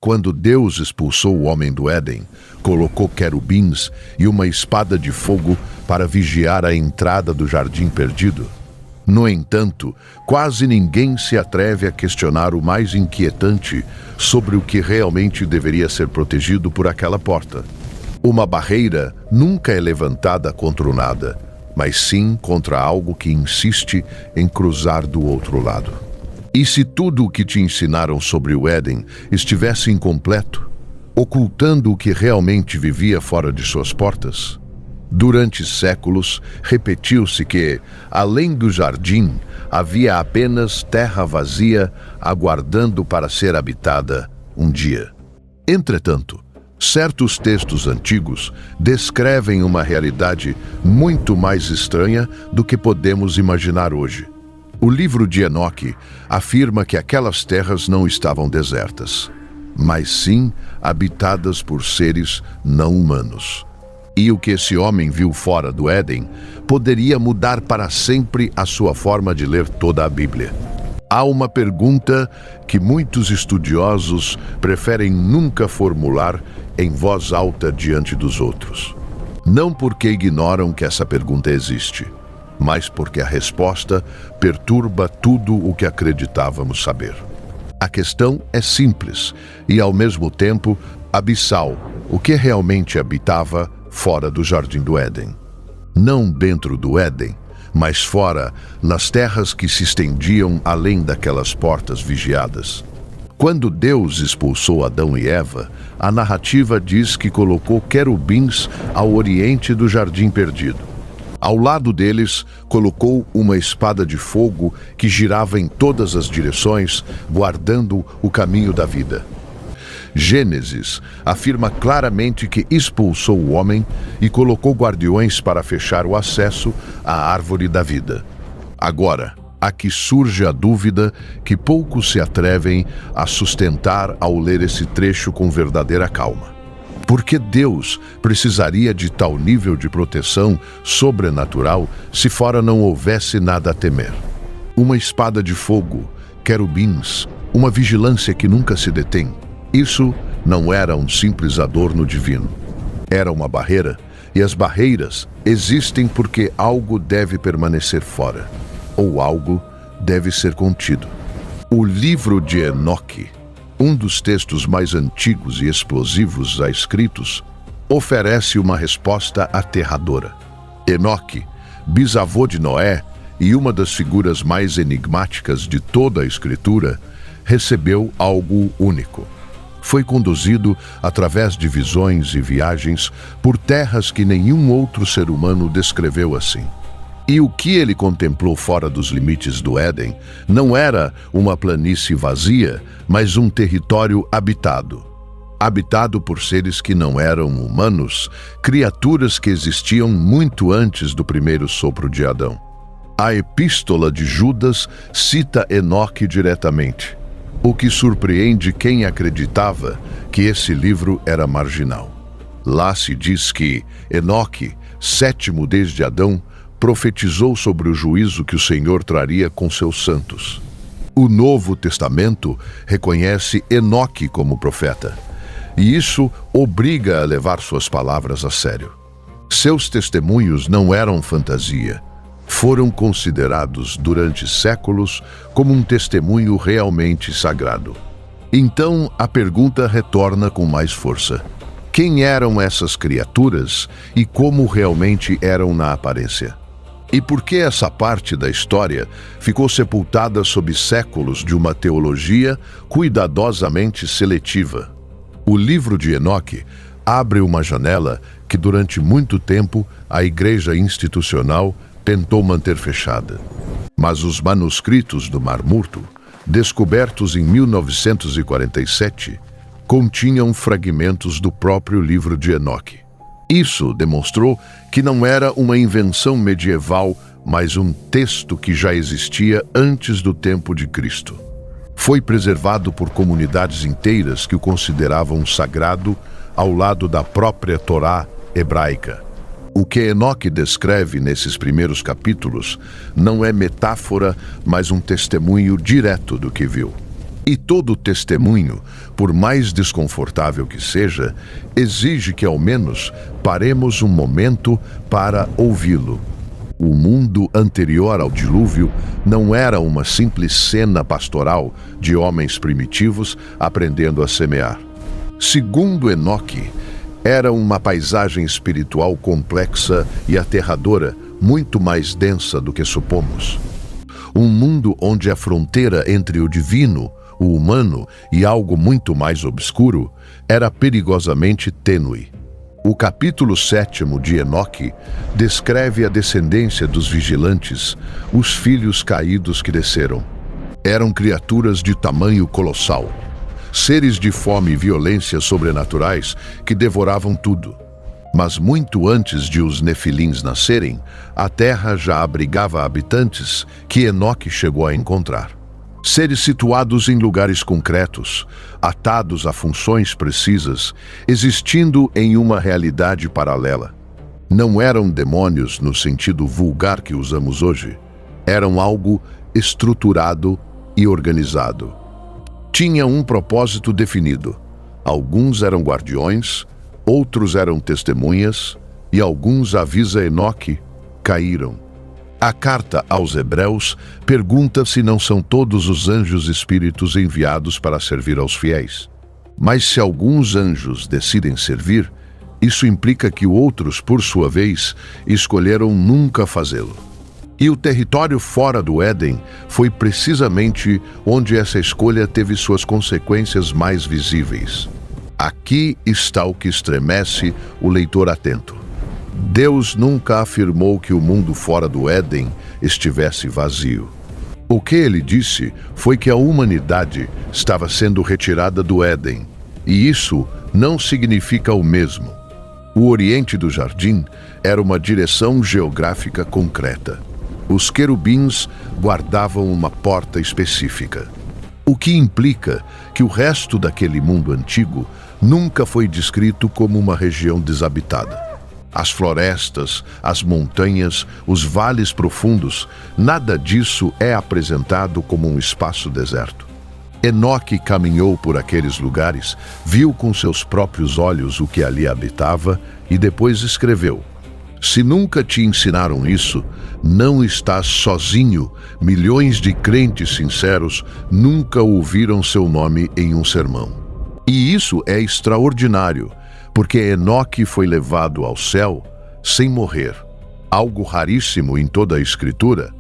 Quando Deus expulsou o homem do Éden, colocou querubins e uma espada de fogo para vigiar a entrada do jardim perdido. No entanto, quase ninguém se atreve a questionar o mais inquietante sobre o que realmente deveria ser protegido por aquela porta. Uma barreira nunca é levantada contra o nada, mas sim contra algo que insiste em cruzar do outro lado. E se tudo o que te ensinaram sobre o Éden estivesse incompleto, ocultando o que realmente vivia fora de suas portas? Durante séculos, repetiu-se que, além do jardim, havia apenas terra vazia aguardando para ser habitada um dia. Entretanto, certos textos antigos descrevem uma realidade muito mais estranha do que podemos imaginar hoje. O livro de Enoque afirma que aquelas terras não estavam desertas, mas sim habitadas por seres não humanos. E o que esse homem viu fora do Éden poderia mudar para sempre a sua forma de ler toda a Bíblia. Há uma pergunta que muitos estudiosos preferem nunca formular em voz alta diante dos outros. Não porque ignoram que essa pergunta existe, mas porque a resposta perturba tudo o que acreditávamos saber. A questão é simples e, ao mesmo tempo, abissal: o que realmente habitava fora do Jardim do Éden? Não dentro do Éden, mas fora, nas terras que se estendiam além daquelas portas vigiadas. Quando Deus expulsou Adão e Eva, a narrativa diz que colocou querubins ao oriente do jardim perdido. Ao lado deles, colocou uma espada de fogo que girava em todas as direções, guardando o caminho da vida. Gênesis afirma claramente que expulsou o homem e colocou guardiões para fechar o acesso à árvore da vida. Agora, aqui surge a dúvida que poucos se atrevem a sustentar ao ler esse trecho com verdadeira calma. Por que Deus precisaria de tal nível de proteção sobrenatural se fora não houvesse nada a temer? Uma espada de fogo, querubins, uma vigilância que nunca se detém. Isso não era um simples adorno divino. Era uma barreira, e as barreiras existem porque algo deve permanecer fora, ou algo deve ser contido. O livro de Enoque, um dos textos mais antigos e explosivos já escritos, oferece uma resposta aterradora. Enoque, bisavô de Noé e uma das figuras mais enigmáticas de toda a Escritura, recebeu algo único. Foi conduzido através de visões e viagens por terras que nenhum outro ser humano descreveu assim. E o que ele contemplou fora dos limites do Éden não era uma planície vazia, mas um território habitado. Habitado por seres que não eram humanos, criaturas que existiam muito antes do primeiro sopro de Adão. A Epístola de Judas cita Enoque diretamente, o que surpreende quem acreditava que esse livro era marginal. Lá se diz que Enoque, sétimo desde Adão, profetizou sobre o juízo que o Senhor traria com seus santos. O Novo Testamento reconhece Enoque como profeta, e isso obriga a levar suas palavras a sério. Seus testemunhos não eram fantasia. Foram considerados durante séculos como um testemunho realmente sagrado. Então, a pergunta retorna com mais força: quem eram essas criaturas e como realmente eram na aparência? E por que essa parte da história ficou sepultada sob séculos de uma teologia cuidadosamente seletiva? O livro de Enoque abre uma janela que durante muito tempo a igreja institucional tentou manter fechada. Mas os manuscritos do Mar Morto, descobertos em 1947, continham fragmentos do próprio livro de Enoque. Isso demonstrou que não era uma invenção medieval, mas um texto que já existia antes do tempo de Cristo. Foi preservado por comunidades inteiras que o consideravam sagrado ao lado da própria Torá hebraica. O que Enoque descreve nesses primeiros capítulos não é metáfora, mas um testemunho direto do que viu. E todo testemunho, por mais desconfortável que seja, exige que ao menos paremos um momento para ouvi-lo. O mundo anterior ao dilúvio não era uma simples cena pastoral de homens primitivos aprendendo a semear. Segundo Enoque, era uma paisagem espiritual complexa e aterradora, muito mais densa do que supomos. Um mundo onde a fronteira entre o divino, o humano e algo muito mais obscuro era perigosamente tênue. O capítulo 7º de Enoque descreve a descendência dos vigilantes, os filhos caídos que desceram. Eram criaturas de tamanho colossal, seres de fome e violência sobrenaturais que devoravam tudo. Mas muito antes de os nefilins nascerem, a terra já abrigava habitantes que Enoque chegou a encontrar. Seres situados em lugares concretos, atados a funções precisas, existindo em uma realidade paralela. Não eram demônios no sentido vulgar que usamos hoje. Eram algo estruturado e organizado. Tinha um propósito definido. Alguns eram guardiões, outros eram testemunhas, e alguns, avisa Enoque, caíram. A carta aos Hebreus pergunta se não são todos os anjos espíritos enviados para servir aos fiéis. Mas se alguns anjos decidem servir, isso implica que outros, por sua vez, escolheram nunca fazê-lo. E o território fora do Éden foi precisamente onde essa escolha teve suas consequências mais visíveis. Aqui está o que estremece o leitor atento. Deus nunca afirmou que o mundo fora do Éden estivesse vazio. O que ele disse foi que a humanidade estava sendo retirada do Éden, e isso não significa o mesmo. O oriente do jardim era uma direção geográfica concreta. Os querubins guardavam uma porta específica, o que implica que o resto daquele mundo antigo nunca foi descrito como uma região desabitada. As florestas, as montanhas, os vales profundos, nada disso é apresentado como um espaço deserto. Enoque caminhou por aqueles lugares, viu com seus próprios olhos o que ali habitava e depois escreveu: se nunca te ensinaram isso, não estás sozinho. Milhões de crentes sinceros nunca ouviram seu nome em um sermão. E isso é extraordinário, porque Enoque foi levado ao céu sem morrer, algo raríssimo em toda a Escritura.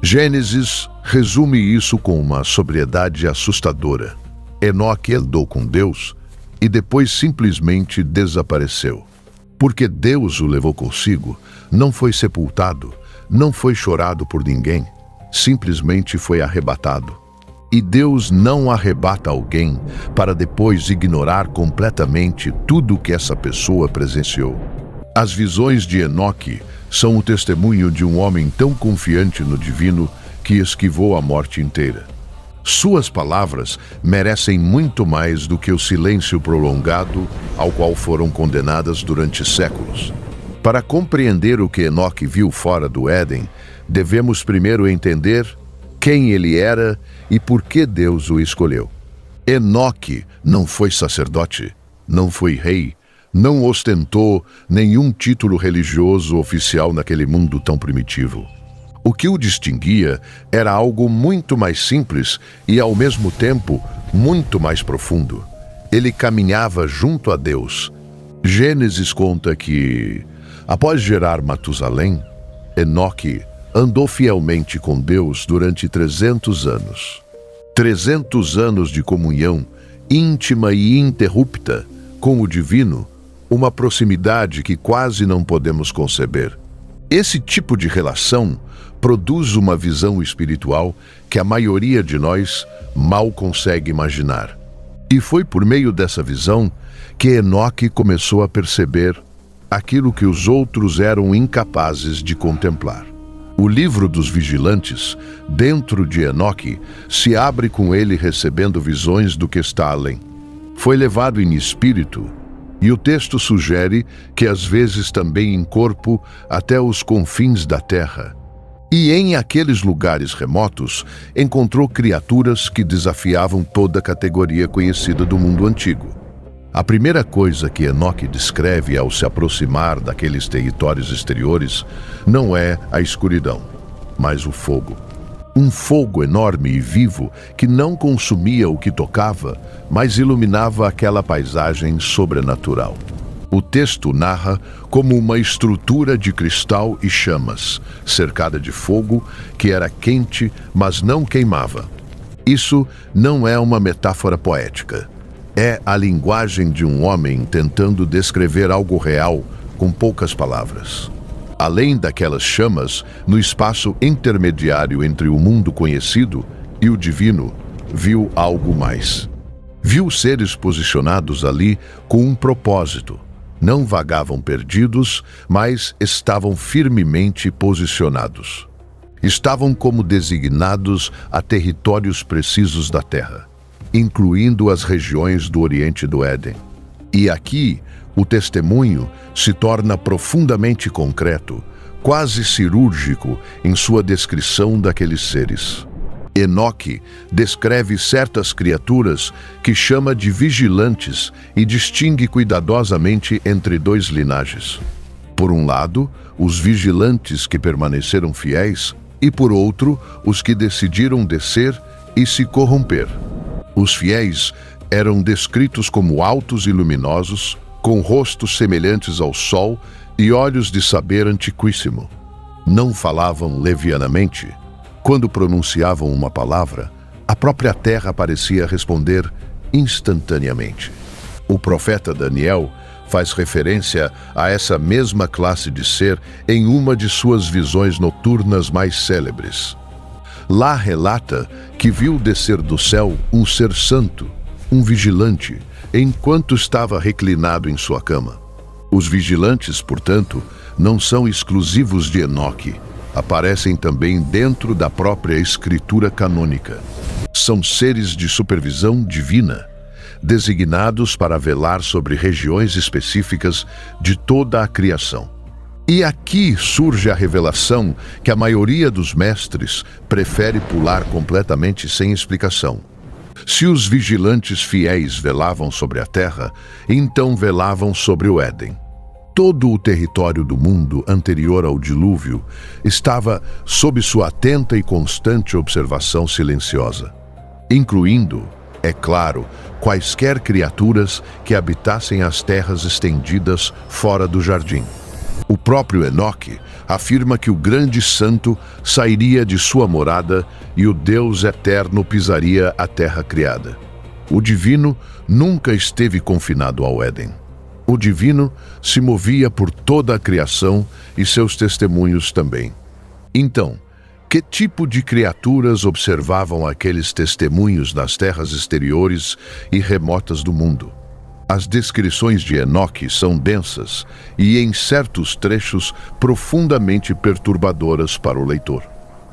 Gênesis resume isso com uma sobriedade assustadora. Enoque andou com Deus e depois simplesmente desapareceu. Porque Deus o levou consigo, não foi sepultado, não foi chorado por ninguém, simplesmente foi arrebatado. E Deus não arrebata alguém para depois ignorar completamente tudo o que essa pessoa presenciou. As visões de Enoque são o testemunho de um homem tão confiante no divino que esquivou a morte inteira. Suas palavras merecem muito mais do que o silêncio prolongado ao qual foram condenadas durante séculos. Para compreender o que Enoque viu fora do Éden, devemos primeiro entender quem ele era e por que Deus o escolheu. Enoque não foi sacerdote, não foi rei, não ostentou nenhum título religioso oficial naquele mundo tão primitivo. O que o distinguia era algo muito mais simples e, ao mesmo tempo, muito mais profundo. Ele caminhava junto a Deus. Gênesis conta que, após gerar Matusalém, Enoque andou fielmente com Deus durante 300 anos. 300 anos de comunhão íntima e ininterrupta com o divino, uma proximidade que quase não podemos conceber. Esse tipo de relação produz uma visão espiritual que a maioria de nós mal consegue imaginar. E foi por meio dessa visão que Enoque começou a perceber aquilo que os outros eram incapazes de contemplar. O livro dos vigilantes, dentro de Enoque, se abre com ele recebendo visões do que está além. Foi levado em espírito, e o texto sugere que às vezes também em corpo até os confins da terra. E em aqueles lugares remotos, encontrou criaturas que desafiavam toda a categoria conhecida do mundo antigo. A primeira coisa que Enoque descreve ao se aproximar daqueles territórios exteriores não é a escuridão, mas o fogo. Um fogo enorme e vivo que não consumia o que tocava, mas iluminava aquela paisagem sobrenatural. O texto narra como uma estrutura de cristal e chamas, cercada de fogo que era quente, mas não queimava. Isso não é uma metáfora poética. É a linguagem de um homem tentando descrever algo real com poucas palavras. Além daquelas chamas, no espaço intermediário entre o mundo conhecido e o divino, viu algo mais. Viu seres posicionados ali com um propósito. Não vagavam perdidos, mas estavam firmemente posicionados. Estavam como designados a territórios precisos da Terra, incluindo as regiões do Oriente do Éden. E aqui, o testemunho se torna profundamente concreto, quase cirúrgico em sua descrição daqueles seres. Enoque descreve certas criaturas que chama de vigilantes e distingue cuidadosamente entre dois linajes. Por um lado, os vigilantes que permaneceram fiéis, e por outro, os que decidiram descer e se corromper. Os fiéis eram descritos como altos e luminosos, com rostos semelhantes ao sol e olhos de saber antiquíssimo. Não falavam levianamente. Quando pronunciavam uma palavra, a própria terra parecia responder instantaneamente. O profeta Daniel faz referência a essa mesma classe de ser em uma de suas visões noturnas mais célebres. Lá relata que viu descer do céu um ser santo, um vigilante, enquanto estava reclinado em sua cama. Os vigilantes, portanto, não são exclusivos de Enoque. Aparecem também dentro da própria escritura canônica. São seres de supervisão divina, designados para velar sobre regiões específicas de toda a criação. E aqui surge a revelação que a maioria dos mestres prefere pular completamente sem explicação. Se os vigilantes fiéis velavam sobre a terra, então velavam sobre o Éden. Todo o território do mundo anterior ao dilúvio estava sob sua atenta e constante observação silenciosa, incluindo, é claro, quaisquer criaturas que habitassem as terras estendidas fora do jardim. O próprio Enoque afirma que o grande santo sairia de sua morada e o Deus eterno pisaria a terra criada. O divino nunca esteve confinado ao Éden. O divino se movia por toda a criação e seus testemunhos também. Então, que tipo de criaturas observavam aqueles testemunhos nas terras exteriores e remotas do mundo? As descrições de Enoque são densas e, em certos trechos, profundamente perturbadoras para o leitor.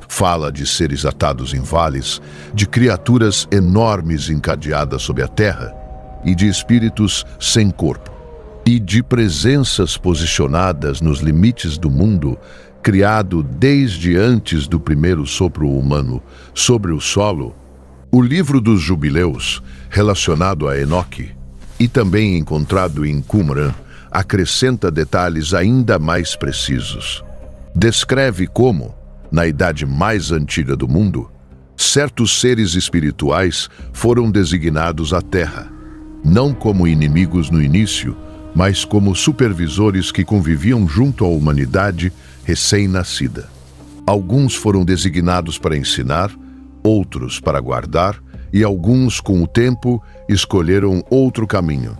Fala de seres atados em vales, de criaturas enormes encadeadas sob a terra e de espíritos sem corpo, e de presenças posicionadas nos limites do mundo, criado desde antes do primeiro sopro humano sobre o solo. O livro dos Jubileus, relacionado a Enoque, e também encontrado em Qumran, acrescenta detalhes ainda mais precisos. Descreve como, na idade mais antiga do mundo, certos seres espirituais foram designados à Terra, não como inimigos no início, mas como supervisores que conviviam junto à humanidade recém-nascida. Alguns foram designados para ensinar, outros para guardar, e alguns, com o tempo, escolheram outro caminho.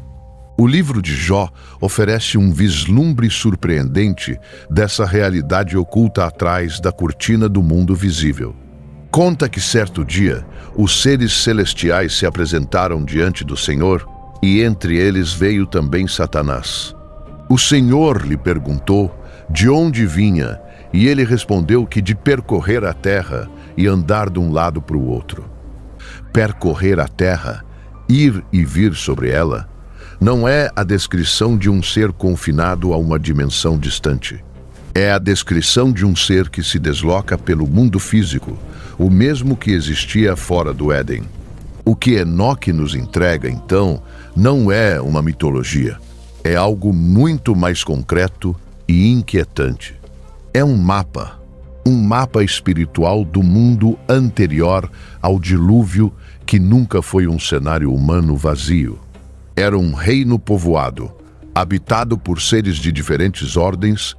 O livro de Jó oferece um vislumbre surpreendente dessa realidade oculta atrás da cortina do mundo visível. Conta que certo dia, os seres celestiais se apresentaram diante do Senhor, e entre eles veio também Satanás. O Senhor lhe perguntou de onde vinha, e ele respondeu que de percorrer a terra e andar de um lado para o outro. Percorrer a terra, ir e vir sobre ela, não é a descrição de um ser confinado a uma dimensão distante. É a descrição de um ser que se desloca pelo mundo físico, o mesmo que existia fora do Éden. O que Enoque nos entrega, então, não é uma mitologia. É algo muito mais concreto e inquietante. É um mapa espiritual do mundo anterior ao dilúvio, que nunca foi um cenário humano vazio. Era um reino povoado, habitado por seres de diferentes ordens,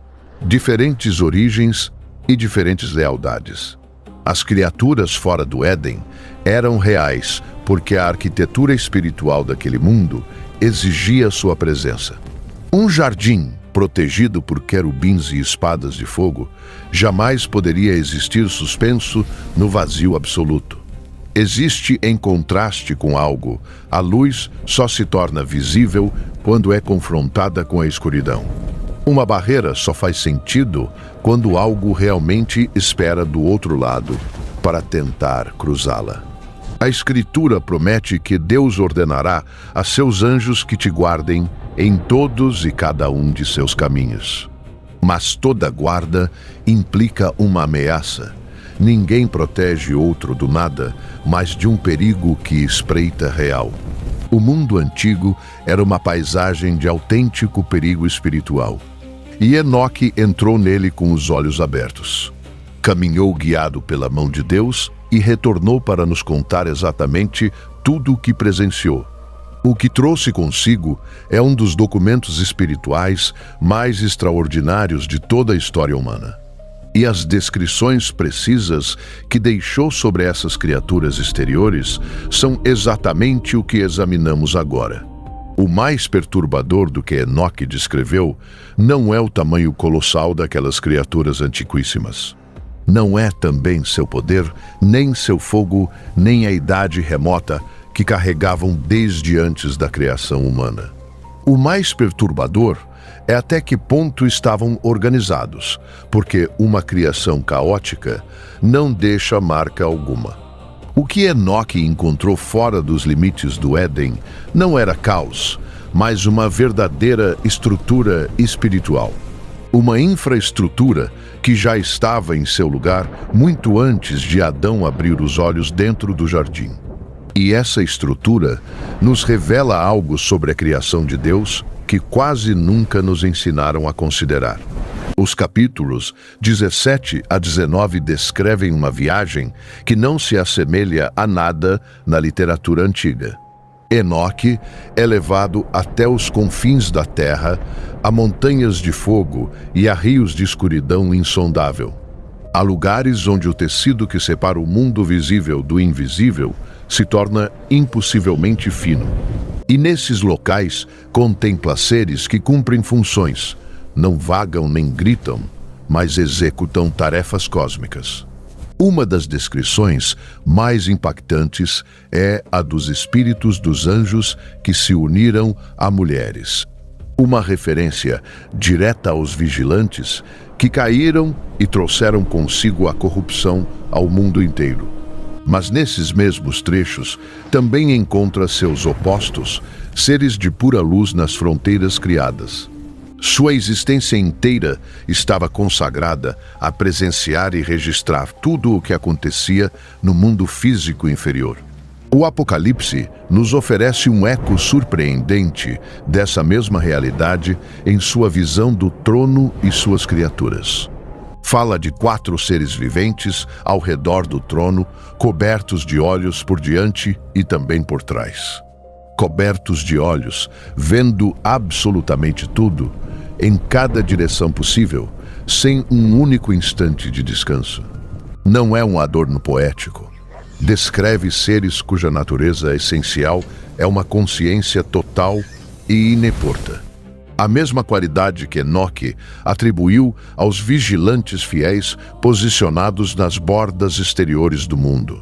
diferentes origens e diferentes lealdades. As criaturas fora do Éden eram reais, porque a arquitetura espiritual daquele mundo exigia sua presença. Um jardim protegido por querubins e espadas de fogo jamais poderia existir suspenso no vazio absoluto. Existe em contraste com algo. A luz só se torna visível quando é confrontada com a escuridão. Uma barreira só faz sentido quando algo realmente espera do outro lado para tentar cruzá-la. A Escritura promete que Deus ordenará a seus anjos que te guardem em todos e cada um de seus caminhos. Mas toda guarda implica uma ameaça. Ninguém protege outro do nada, mas de um perigo que espreita real. O mundo antigo era uma paisagem de autêntico perigo espiritual. E Enoque entrou nele com os olhos abertos. Caminhou guiado pela mão de Deus e retornou para nos contar exatamente tudo o que presenciou. O que trouxe consigo é um dos documentos espirituais mais extraordinários de toda a história humana. E as descrições precisas que deixou sobre essas criaturas exteriores são exatamente o que examinamos agora. O mais perturbador do que Enoque descreveu não é o tamanho colossal daquelas criaturas antiquíssimas. Não é também seu poder, nem seu fogo, nem a idade remota que carregavam desde antes da criação humana. O mais perturbador é até que ponto estavam organizados, porque uma criação caótica não deixa marca alguma. O que Enoque encontrou fora dos limites do Éden não era caos, mas uma verdadeira estrutura espiritual. Uma infraestrutura que já estava em seu lugar muito antes de Adão abrir os olhos dentro do jardim. E essa estrutura nos revela algo sobre a criação de Deus que quase nunca nos ensinaram a considerar. Os capítulos 17 a 19 descrevem uma viagem que não se assemelha a nada na literatura antiga. Enoque é levado até os confins da terra, a montanhas de fogo e a rios de escuridão insondável. Há lugares onde o tecido que separa o mundo visível do invisível se torna impossivelmente fino. E nesses locais contempla seres que cumprem funções, não vagam nem gritam, mas executam tarefas cósmicas. Uma das descrições mais impactantes é a dos espíritos dos anjos que se uniram a mulheres. Uma referência direta aos vigilantes que caíram e trouxeram consigo a corrupção ao mundo inteiro. Mas nesses mesmos trechos também encontra seus opostos, seres de pura luz nas fronteiras criadas. Sua existência inteira estava consagrada a presenciar e registrar tudo o que acontecia no mundo físico inferior. O Apocalipse nos oferece um eco surpreendente dessa mesma realidade em sua visão do trono e suas criaturas. Fala de 4 seres viventes ao redor do trono, cobertos de olhos por diante e também por trás. Cobertos de olhos, vendo absolutamente tudo, em cada direção possível, sem um único instante de descanso. Não é um adorno poético. Descreve seres cuja natureza essencial é uma consciência total e ineporta. A mesma qualidade que Enoque atribuiu aos vigilantes fiéis posicionados nas bordas exteriores do mundo.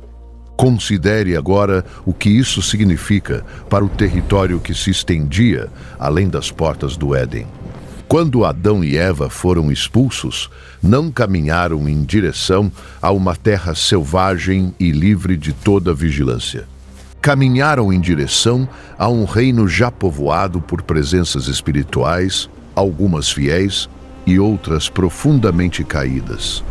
Considere agora o que isso significa para o território que se estendia além das portas do Éden. Quando Adão e Eva foram expulsos, não caminharam em direção a uma terra selvagem e livre de toda vigilância. Caminharam em direção a um reino já povoado por presenças espirituais, algumas fiéis, e outras profundamente caídas.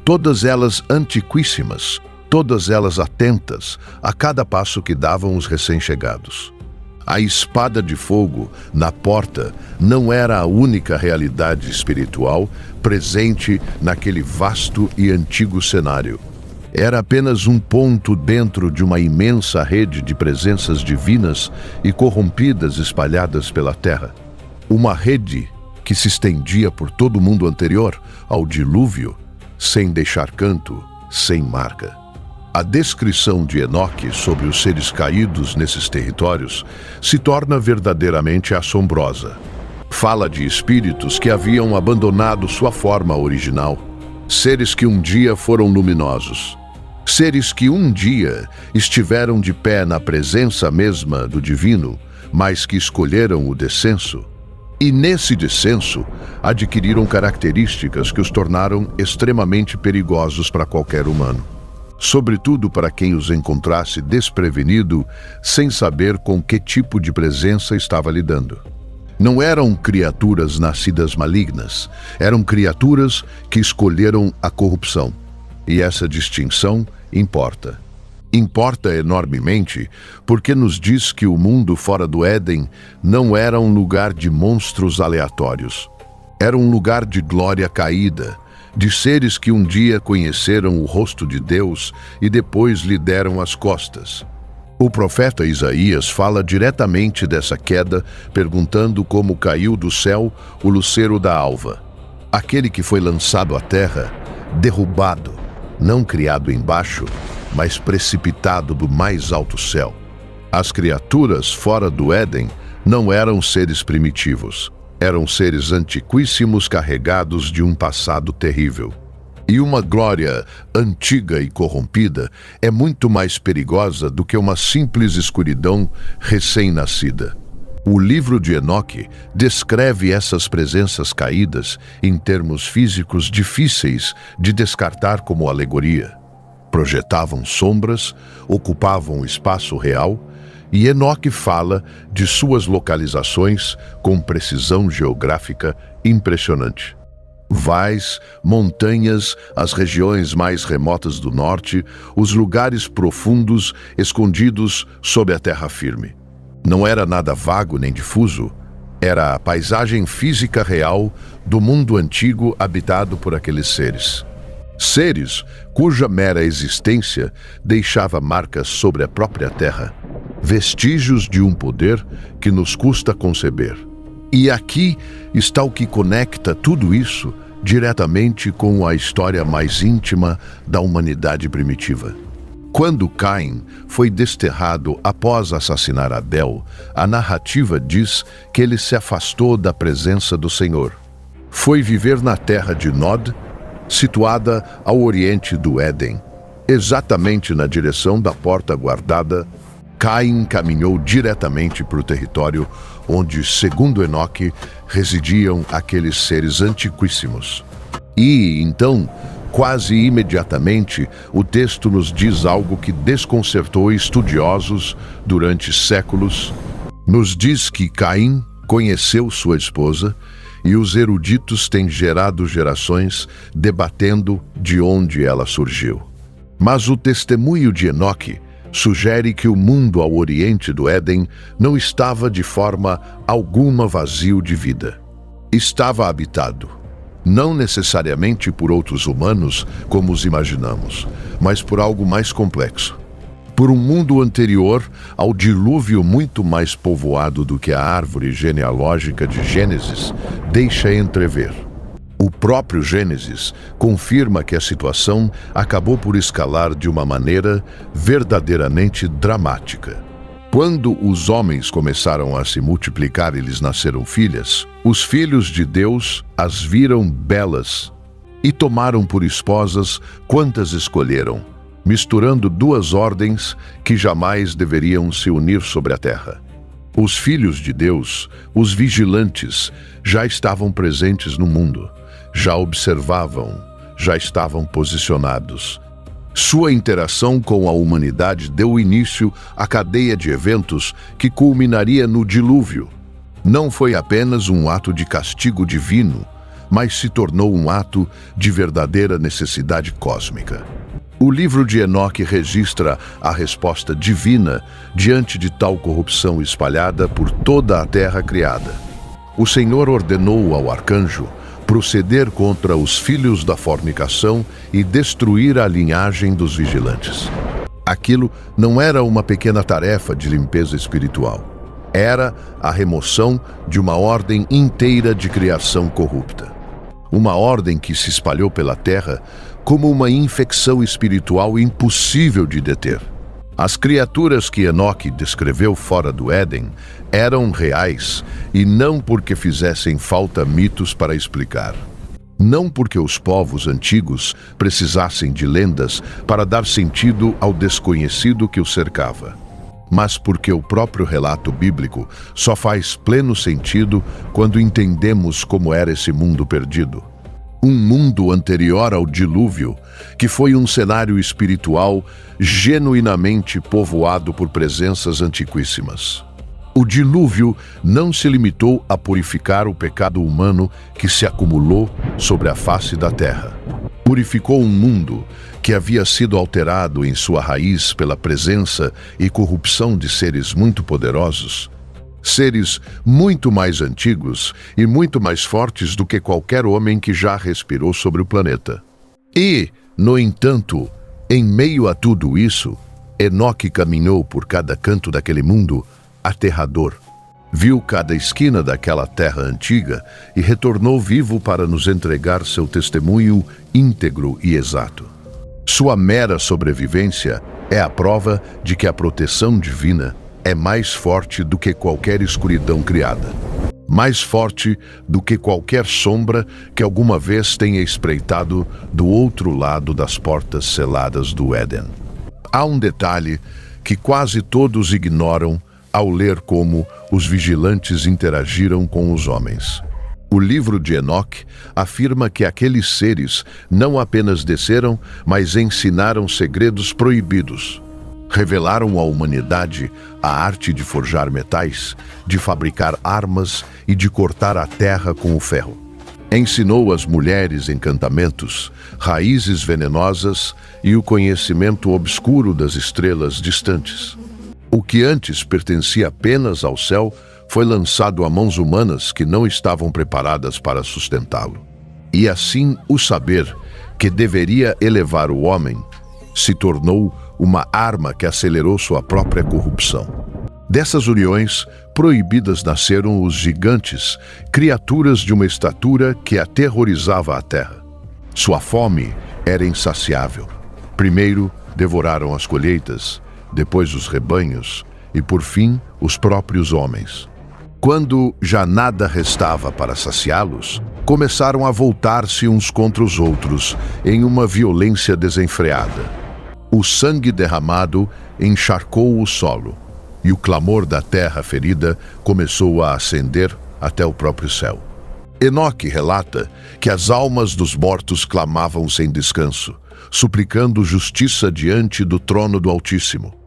Todas elas antiquíssimas, todas elas atentas a cada passo que davam os recém-chegados. A espada de fogo na porta não era a única realidade espiritual presente naquele vasto e antigo cenário. Era apenas um ponto dentro de uma imensa rede de presenças divinas e corrompidas espalhadas pela terra. Uma rede que se estendia por todo o mundo anterior ao dilúvio, sem deixar canto, sem marca. A descrição de Enoque sobre os seres caídos nesses territórios se torna verdadeiramente assombrosa. Fala de espíritos que haviam abandonado sua forma original, seres que um dia foram luminosos, seres que um dia estiveram de pé na presença mesma do divino, mas que escolheram o descenso. E nesse descenso, adquiriram características que os tornaram extremamente perigosos para qualquer humano. Sobretudo para quem os encontrasse desprevenido, sem saber com que tipo de presença estava lidando. Não eram criaturas nascidas malignas, eram criaturas que escolheram a corrupção. E essa distinção importa. Importa enormemente porque nos diz que o mundo fora do Éden não era um lugar de monstros aleatórios. Era um lugar de glória caída, de seres que um dia conheceram o rosto de Deus e depois lhe deram as costas. O profeta Isaías fala diretamente dessa queda, perguntando como caiu do céu o luceiro da alva. Aquele que foi lançado à terra, derrubado, não criado embaixo, mas precipitado do mais alto céu. As criaturas fora do Éden não eram seres primitivos. Eram seres antiquíssimos carregados de um passado terrível. E uma glória antiga e corrompida é muito mais perigosa do que uma simples escuridão recém-nascida. O livro de Enoque descreve essas presenças caídas em termos físicos difíceis de descartar como alegoria. Projetavam sombras, ocupavam espaço real, e Enoque fala de suas localizações com precisão geográfica impressionante. Vales, montanhas, as regiões mais remotas do norte, os lugares profundos escondidos sob a terra firme. Não era nada vago nem difuso, era a paisagem física real do mundo antigo habitado por aqueles seres. Seres cuja mera existência deixava marcas sobre a própria terra, vestígios de um poder que nos custa conceber. E aqui está o que conecta tudo isso diretamente com a história mais íntima da humanidade primitiva. Quando Caim foi desterrado após assassinar Abel, a narrativa diz que ele se afastou da presença do Senhor. Foi viver na terra de Nod, situada ao oriente do Éden, exatamente na direção da porta guardada. Caim caminhou diretamente para o território onde, segundo Enoque, residiam aqueles seres antiquíssimos. E, então, quase imediatamente, o texto nos diz algo que desconcertou estudiosos durante séculos. Nos diz que Caim conheceu sua esposa e os eruditos têm gerado gerações debatendo de onde ela surgiu. Mas o testemunho de Enoque sugere que o mundo ao oriente do Éden não estava de forma alguma vazio de vida. Estava habitado, não necessariamente por outros humanos, como os imaginamos, mas por algo mais complexo. Por um mundo anterior ao dilúvio muito mais povoado do que a árvore genealógica de Gênesis deixa entrever. O próprio Gênesis confirma que a situação acabou por escalar de uma maneira verdadeiramente dramática. Quando os homens começaram a se multiplicar e lhes nasceram filhas, os filhos de Deus as viram belas e tomaram por esposas quantas escolheram, misturando duas ordens que jamais deveriam se unir sobre a terra. Os filhos de Deus, os vigilantes, já estavam presentes no mundo. Já observavam, já estavam posicionados. Sua interação com a humanidade deu início à cadeia de eventos que culminaria no dilúvio. Não foi apenas um ato de castigo divino, mas se tornou um ato de verdadeira necessidade cósmica. O livro de Enoque registra a resposta divina diante de tal corrupção espalhada por toda a terra criada. O Senhor ordenou ao arcanjo proceder contra os filhos da fornicação e destruir a linhagem dos vigilantes. Aquilo não era uma pequena tarefa de limpeza espiritual. Era a remoção de uma ordem inteira de criação corrupta. Uma ordem que se espalhou pela terra como uma infecção espiritual impossível de deter. As criaturas que Enoque descreveu fora do Éden eram reais e não porque fizessem falta mitos para explicar. Não porque os povos antigos precisassem de lendas para dar sentido ao desconhecido que os cercava, mas porque o próprio relato bíblico só faz pleno sentido quando entendemos como era esse mundo perdido. Um mundo anterior ao dilúvio, que foi um cenário espiritual genuinamente povoado por presenças antiquíssimas. O dilúvio não se limitou a purificar o pecado humano que se acumulou sobre a face da terra. Purificou um mundo que havia sido alterado em sua raiz pela presença e corrupção de seres muito poderosos, seres muito mais antigos e muito mais fortes do que qualquer homem que já respirou sobre o planeta. E, no entanto, em meio a tudo isso, Enoque caminhou por cada canto daquele mundo aterrador. Viu cada esquina daquela terra antiga e retornou vivo para nos entregar seu testemunho íntegro e exato. Sua mera sobrevivência é a prova de que a proteção divina é mais forte do que qualquer escuridão criada, mais forte do que qualquer sombra que alguma vez tenha espreitado do outro lado das portas seladas do Éden. Há um detalhe que quase todos ignoram ao ler como os vigilantes interagiram com os homens. O livro de Enoque afirma que aqueles seres não apenas desceram, mas ensinaram segredos proibidos. Revelaram à humanidade a arte de forjar metais, de fabricar armas e de cortar a terra com o ferro. Ensinou às mulheres encantamentos, raízes venenosas e o conhecimento obscuro das estrelas distantes. O que antes pertencia apenas ao céu foi lançado a mãos humanas que não estavam preparadas para sustentá-lo. E assim o saber, que deveria elevar o homem, se tornou uma arma que acelerou sua própria corrupção. Dessas uniões proibidas nasceram os gigantes, criaturas de uma estatura que aterrorizava a terra. Sua fome era insaciável. Primeiro devoraram as colheitas, depois os rebanhos e, por fim, os próprios homens. Quando já nada restava para saciá-los, começaram a voltar-se uns contra os outros em uma violência desenfreada. O sangue derramado encharcou o solo, e o clamor da terra ferida começou a ascender até o próprio céu. Enoque relata que as almas dos mortos clamavam sem descanso, suplicando justiça diante do trono do Altíssimo.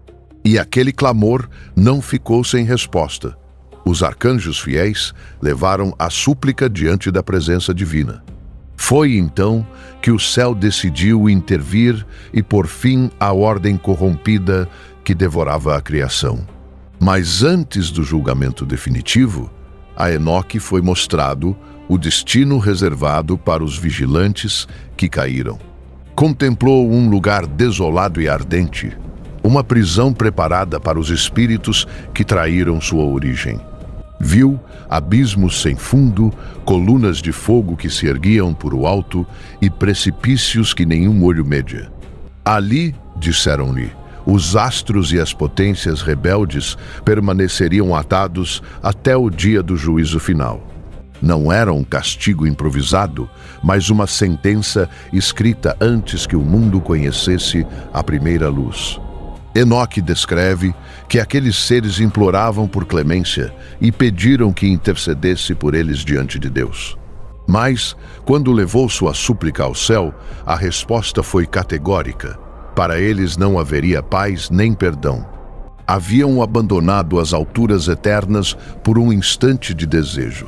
E aquele clamor não ficou sem resposta. Os arcanjos fiéis levaram a súplica diante da presença divina. Foi então que o céu decidiu intervir e pôr fim à ordem corrompida que devorava a criação. Mas antes do julgamento definitivo, a Enoque foi mostrado o destino reservado para os vigilantes que caíram. Contemplou um lugar desolado e ardente, uma prisão preparada para os espíritos que traíram sua origem. Viu abismos sem fundo, colunas de fogo que se erguiam por o alto e precipícios que nenhum olho media. Ali, disseram-lhe, os astros e as potências rebeldes permaneceriam atados até o dia do juízo final. Não era um castigo improvisado, mas uma sentença escrita antes que o mundo conhecesse a primeira luz. Enoque descreve que aqueles seres imploravam por clemência e pediram que intercedesse por eles diante de Deus. Mas, quando levou sua súplica ao céu, a resposta foi categórica. Para eles não haveria paz nem perdão. Haviam abandonado as alturas eternas por um instante de desejo.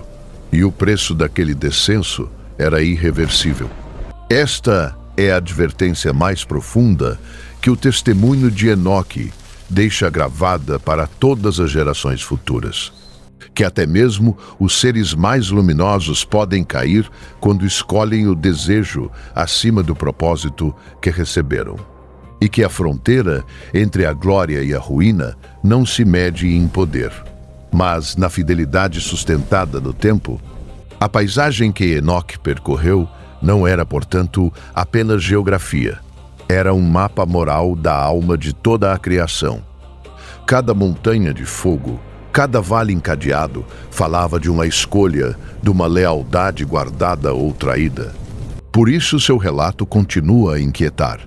E o preço daquele descenso era irreversível. Esta é a advertência mais profunda que o testemunho de Enoque deixa gravada para todas as gerações futuras. Que até mesmo os seres mais luminosos podem cair quando escolhem o desejo acima do propósito que receberam. E que a fronteira entre a glória e a ruína não se mede em poder, mas na fidelidade sustentada no tempo. A paisagem que Enoque percorreu não era, portanto, apenas geografia. Era um mapa moral da alma de toda a criação. Cada montanha de fogo, cada vale encadeado, falava de uma escolha, de uma lealdade guardada ou traída. Por isso seu relato continua a inquietar.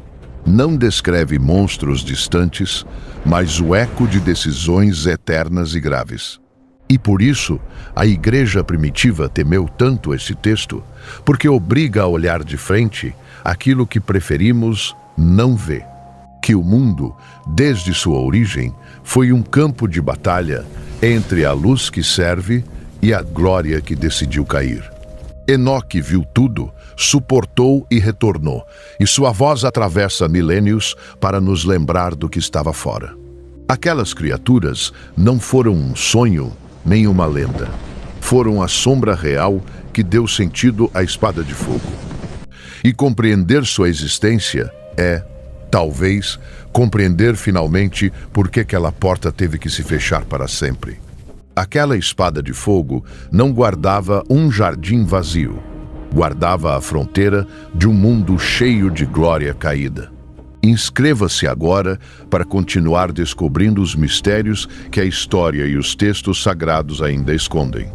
Não descreve monstros distantes, mas o eco de decisões eternas e graves. E por isso, a igreja primitiva temeu tanto esse texto, porque obriga a olhar de frente aquilo que preferimos não ver. Que o mundo, desde sua origem, foi um campo de batalha entre a luz que serve e a glória que decidiu cair. Enoque viu tudo, suportou e retornou, e sua voz atravessa milênios para nos lembrar do que estava fora. Aquelas criaturas não foram um sonho nem uma lenda. Foram a sombra real que deu sentido à espada de fogo. E compreender sua existência é, talvez, compreender finalmente por que aquela porta teve que se fechar para sempre. Aquela espada de fogo não guardava um jardim vazio. Guardava a fronteira de um mundo cheio de glória caída. Inscreva-se agora para continuar descobrindo os mistérios que a história e os textos sagrados ainda escondem.